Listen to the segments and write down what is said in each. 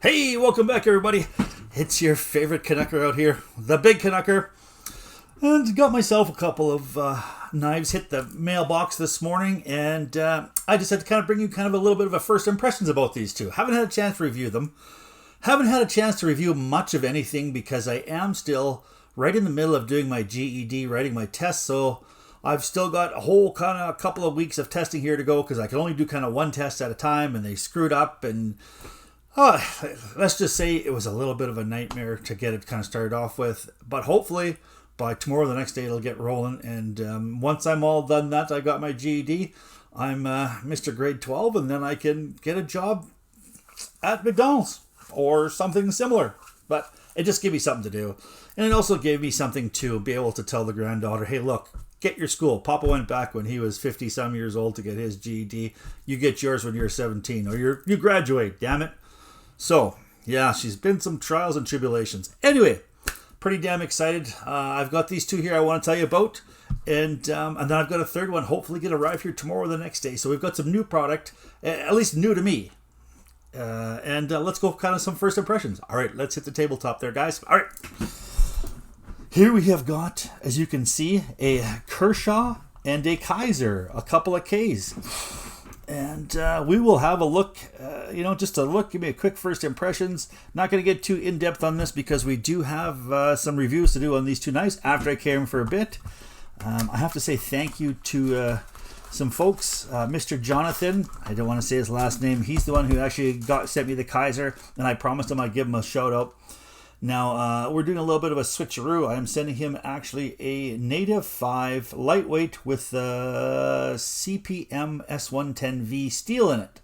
Hey, welcome back, everybody. It's your favorite Canucker out here, the Big Canucker. And got myself a couple of knives hit the mailbox this morning, and I just had to kind of bring you kind of a little bit of a first impressions about these two. Haven't had a chance to review them. Haven't had a chance to review much of anything because I am still right in the middle of doing my GED, writing my test, so I've still got a whole kind of a couple of weeks of testing here to go because I can only do kind of one test at a time, and they screwed up, and let's just say it was a little bit of a nightmare to get it kind of started off with. But hopefully by tomorrow, the next day, it'll get rolling. And once I'm all done that, I got my GED, I'm Mr. Grade 12, and then I can get a job at McDonald's or something similar. But it just gave me something to do. And it also gave me something to be able to tell the granddaughter, hey, look, get your school. Papa went back when he was 50-some years old to get his GED. You get yours when you're 17, or you graduate, damn it. So, yeah, she's been some trials and tribulations. Anyway, pretty damn excited. I've got these two here I want to tell you about. And then I've got a third one, hopefully get arrive here tomorrow or the next day. So we've got some new product, at least new to me. And let's go kind of some first impressions. All right, let's hit the tabletop there, guys. All right. Here we have got, as you can see, a Kershaw and a Kizer, a couple of Ks. And we will have a look, just a look, give me a quick first impressions. Not going to get too in-depth on this because we do have some reviews to do on these two knives after I carry them for a bit. I have to say thank you to some folks. Mr. Jonathan, I don't want to say his last name. He's the one who actually sent me the Kizer, and I promised him I'd give him a shout out. Now, we're doing a little bit of a switcheroo. I am sending him actually a Native 5 lightweight with CPM S110V steel in it.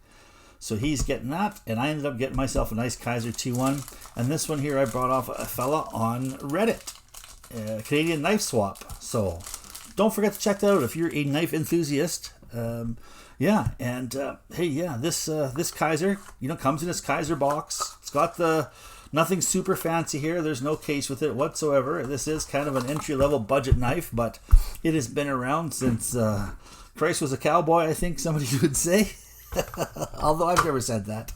So he's getting that, and I ended up getting myself a nice Kizer T1. And this one here I brought off a fella on Reddit, Canadian Knife Swap. So don't forget to check that out if you're a knife enthusiast. This Kizer, comes in this Kizer box. It's got nothing super fancy here. There's no case with it whatsoever. This is kind of an entry-level budget knife, but it has been around since Christ was a cowboy, I think somebody would say. Although I've never said that.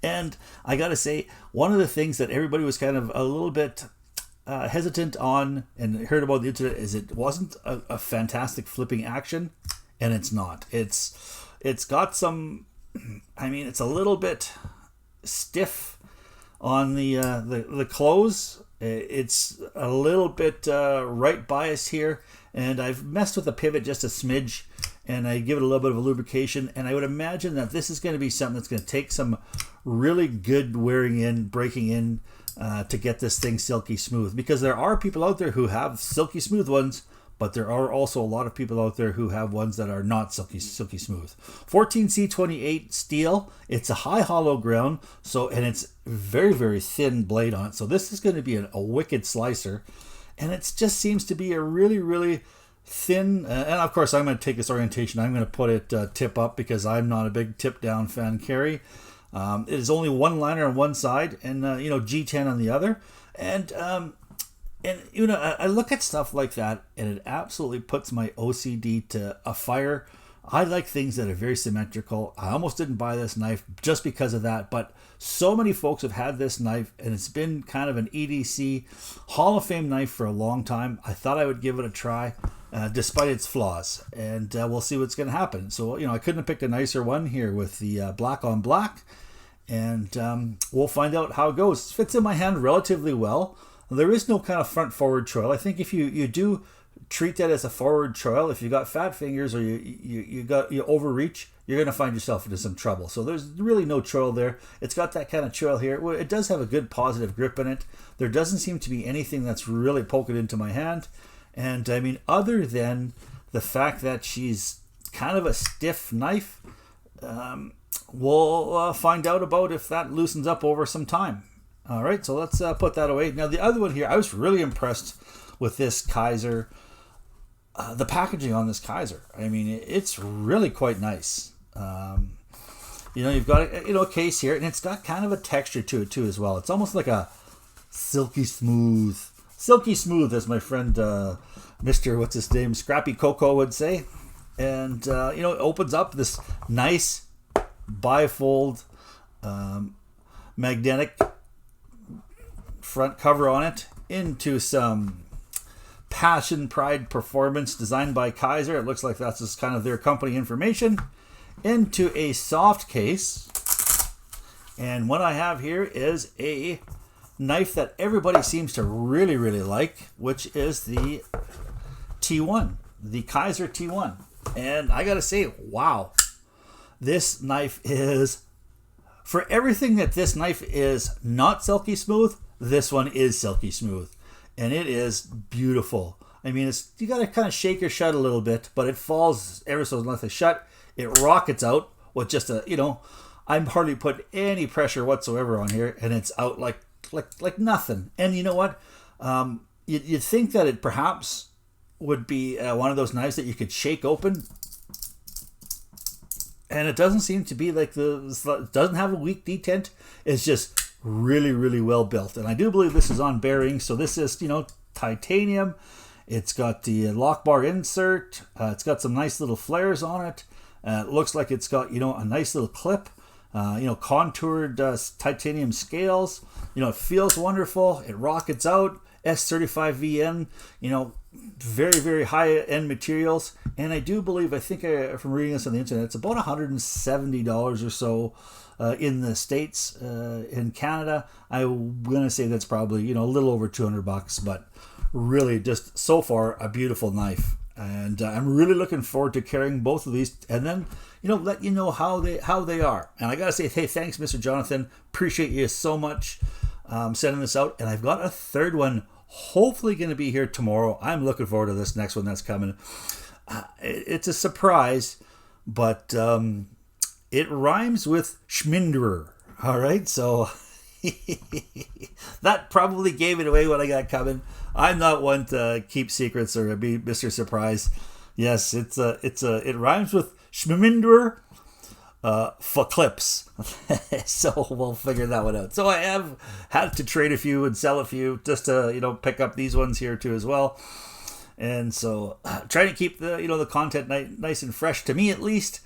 And I got to say, one of the things that everybody was kind of a little bit hesitant on and heard about the internet is it wasn't a fantastic flipping action, and it's not. It's got some, it's a little bit stiff on the close. It's a little bit right bias here, and I've messed with the pivot just a smidge, and I give it a little bit of a lubrication, and I would imagine that this is going to be something that's going to take some really good breaking in to get this thing silky smooth, because there are people out there who have silky smooth ones, but there are also a lot of people out there who have ones that are not silky smooth. 14C28 steel. It's a high hollow ground, and it's very, very thin blade on it. So this is going to be a wicked slicer, and it just seems to be a really, really thin. And of course, I'm going to take this orientation. I'm going to put it tip up because I'm not a big tip down fan carry. It is only one liner on one side, and G10 on the other, and I look at stuff like that, and it absolutely puts my OCD to a fire. I like things that are very symmetrical. I almost didn't buy this knife just because of that, but so many folks have had this knife, and it's been kind of an EDC Hall of Fame knife for a long time. I thought I would give it a try, despite its flaws, and we'll see what's going to happen. So, I couldn't have picked a nicer one here with the black on black, and we'll find out how it goes. It fits in my hand relatively well. There is no kind of front-forward choil. I think if you do treat that as a forward choil, if you got fat fingers or you overreach, you're going to find yourself into some trouble. So there's really no choil there. It's got that kind of choil here. It does have a good positive grip in it. There doesn't seem to be anything that's really poking into my hand. And other than the fact that she's kind of a stiff knife, we'll find out about if that loosens up over some time. All right, so let's put that away. Now, the other one here, I was really impressed with this Kizer. The packaging on this Kizer, it's really quite nice. You've got a case here, and it's got kind of a texture to it too as well. It's almost like a silky smooth, as my friend Mr. Scrappy Coco would say. And it opens up this nice bifold magnetic front cover on it, into some Passion Pride Performance designed by Kizer. It looks like that's just kind of their company information. Into a soft case. And what I have here is a knife that everybody seems to really, really like, which is the T1, the Kizer T1. And I gotta say, wow, this knife is, for everything that this knife is not silky smooth, this one is silky smooth. And it is beautiful. I mean, you gotta kind of shake your shut a little bit, but it falls ever so lightly shut. It rockets out with just a, I'm hardly put any pressure whatsoever on here, and it's out like nothing. And you know what? You'd think that it perhaps would be one of those knives that you could shake open, and it doesn't seem to be like it doesn't have a weak detent. It's just really, really well built. And I do believe this is on bearings, so this is titanium. It's got the lock bar insert. It's got some nice little flares on it. It looks like it's got a nice little clip. Contoured titanium scales. It feels wonderful. It rockets out. S35VN. Very, very high end materials. And I do believe, from reading this on the internet, it's about $170 or so in the States. In Canada, I'm gonna say that's probably a little over $200, but really just so far a beautiful knife. And I'm really looking forward to carrying both of these, and then let you know how they are. And I gotta say, hey, thanks, Mr. Jonathan. Appreciate you so much sending this out. And I've got a third one, hopefully going to be here tomorrow. I'm looking forward to this next one that's coming. It's a surprise, but it rhymes with Schminderer. All right, so that probably gave it away what I got coming. I'm not one to keep secrets or be Mr. Surprise. Yes, it rhymes with Schminderer for clips. So we'll figure that one out. So I have had to trade a few and sell a few just to pick up these ones here too as well. And so trying to keep the content nice and fresh, to me at least,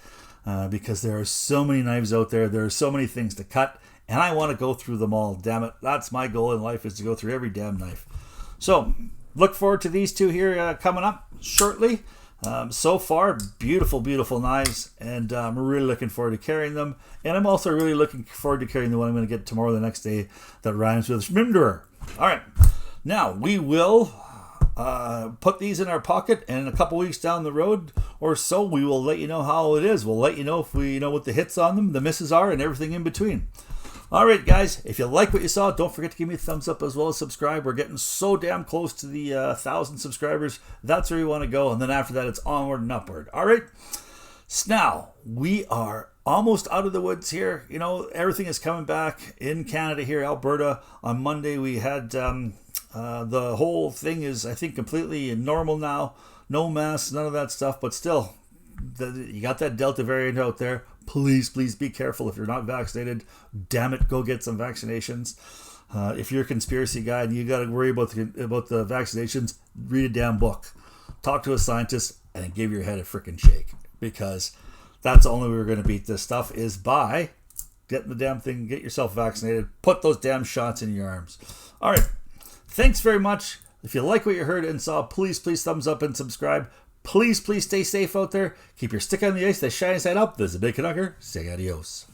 because there are so many knives out there. There are so many things to cut, and I want to go through them all. Damn it, that's my goal in life, is to go through every damn knife. So look forward to these two here coming up shortly. So far, beautiful, beautiful knives, and I'm really looking forward to carrying them. And I'm also really looking forward to carrying the one I'm going to get tomorrow, the next day, that rhymes with Schminderer. All right, now we will put these in our pocket, and a couple weeks down the road or so, we will let you know how it is. We'll let you know if we know what the hits on them, the misses are, and everything in between. All right, guys, if you like what you saw, don't forget to give me a thumbs up as well as subscribe. We're getting so damn close to the 1,000 subscribers. That's where you want to go. And then after that, it's onward and upward. All right. So now we are almost out of the woods here. Everything is coming back in Canada here, Alberta. On Monday, we had the whole thing is, I think, completely normal now. No masks, none of that stuff. But still, you got that Delta variant out there. Please be careful if you're not vaccinated. Damn it, go get some vaccinations. If you're a conspiracy guy and you got to worry about the vaccinations, read a damn book. Talk to a scientist and give your head a freaking shake, because that's the only way we're going to beat this stuff, is by getting the damn thing, get yourself vaccinated, put those damn shots in your arms. All right, thanks very much. If you like what you heard and saw, please thumbs up and subscribe. Please stay safe out there. Keep your stick on the ice, the shiny side up. This is a Big Canucker saying adios.